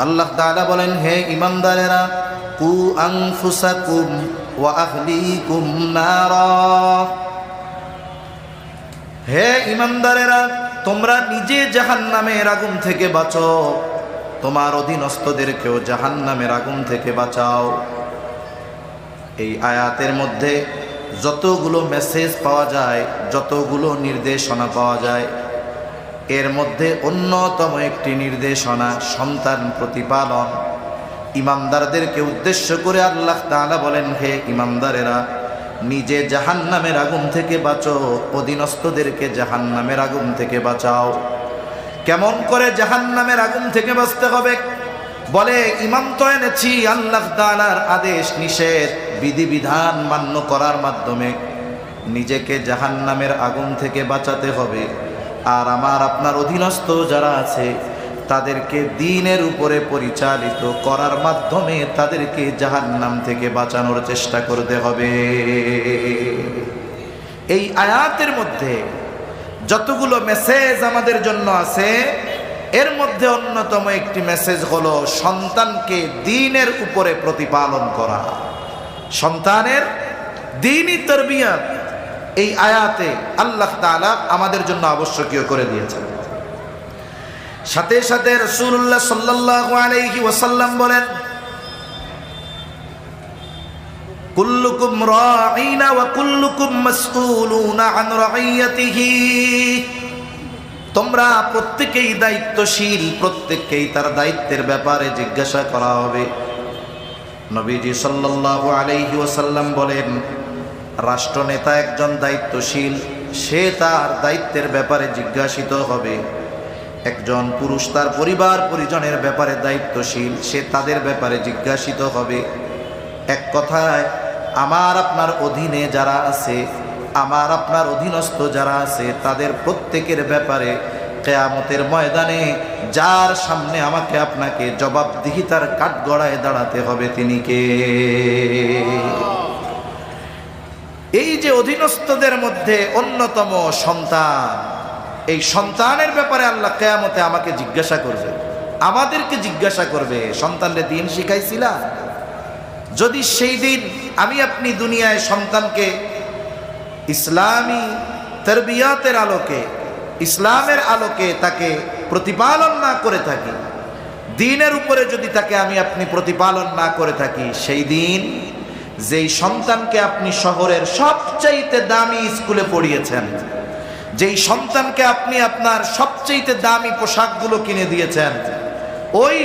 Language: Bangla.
আল্লাহ তাআলা বলেন, হে ঈমানদারেরা, কু আনফুসাকুম ওয়া আহলিকুম নারা। হে ঈমানদারেরা, তোমরা নিজে জাহান্নামের আগুন থেকে বাঁচো, তোমার অধীনস্থদেরকেও জাহান্নামের আগুন থেকে বাঁচাও। এই আয়াতের মধ্যে যতগুলো মেসেজ পাওয়া যায়, যতগুলো নির্দেশনা পাওয়া যায়, এর মধ্যে অন্যতম একটি নির্দেশনা সন্তান প্রতিপালন। ঈমানদারদেরকে উদ্দেশ্য করে আল্লাহ তাআলা বলেন, হে ঈমানদারেরা, নিজে জাহান্নামের আগুন থেকে বাঁচো, অধীনস্থদেরকে জাহান্নামের আগুন থেকে বাঁচাও। কেমন করে জাহান্নামের আগুন থেকে বাঁচতে হবে? বলে, ঈমান তো এনেছি আল্লাহ তাআলার আদেশ নিষেধ বিধিবিধান মান্য করার মাধ্যমে নিজেকে জাহান্নামের আগুন থেকে বাঁচাতে হবে। আর আমার আপনার অধীনস্থ যারা আছে তাদেরকে দ্বীনের উপরে পরিচালিত করার মাধ্যমে তাদেরকে জাহান্নাম থেকে বাঁচানোর চেষ্টা করতে হবে। এই আয়াতের মধ্যে যতগুলো মেসেজ আমাদের জন্য আছে, এর মধ্যে অন্যতম একটি মেসেজ হলো সন্তানকে দ্বীনের উপরে প্রতিপালন করা, সন্তানের দ্বীনি তারবিয়াত। এই আয়াতে আল্লাহ তাআলা আমাদের জন্য আবশ্যকীয় করে দিয়েছেন। সাথে সাথে রাসূলুল্লাহ সাল্লাল্লাহু আলাইহি ওয়াসাল্লাম বলেন, কুল্লুকুম রাঈনা ওয়া কুল্লুকুম মাসউলুনা আন রাইয়াতিহি। তোমরা প্রত্যেকেই দায়িত্বশীল, প্রত্যেককেই তার দায়িত্বের ব্যাপারে জিজ্ঞাসা করা হবে। নবীজি সাল্লাল্লাহু আলাইহি ওয়াসাল্লাম বলেন, রাষ্ট্রনেতা একজন দায়িত্বশীল, সে তার দায়িত্বের ব্যাপারে জিজ্ঞাসিত হবে। একজন পুরুষ তার পরিবার পরিজনের ব্যাপারে দায়িত্বশীল, সে তাদের ব্যাপারে জিজ্ঞাসিত হবে। এক কথায়, আমার আপনার অধীনে যারা আছে, আমার আপনার অধীনস্থ যারা আছে, তাদের প্রত্যেকের ব্যাপারে কিয়ামতের ময়দানে যার সামনে আমাকে আপনাকে জবাবদিহিতার কাঠগড়ায় দাঁড়াতে হবে, তিনি কে? এই যে অধীনস্থদের মধ্যে অন্যতম সন্তান, এই সন্তানের ব্যাপারে আল্লাহ কিয়ামতে আমাকে জিজ্ঞাসা করবে, আমাদেরকে জিজ্ঞাসা করবে, সন্তানরে দ্বীন শিখাইছিলা? যদি সেই দিন আমি আপনি দুনিয়ায় সন্তানকে ইসলামী তারবিয়াতের আলোকে, ইসলামের আলোকে তাকে প্রতিপালন না করে থাকি, দ্বীনের উপরে যদি তাকে আমি আপনি প্রতিপালন না করে থাকি, সেই দিন যেই সন্তানকে আপনি শহরের সবচাইতে দামি স্কুলে পড়িয়েছেন, যেই সন্তানকে আপনি আপনার সবচাইতে দামি পোশাকগুলো কিনে দিয়েছেন, ওই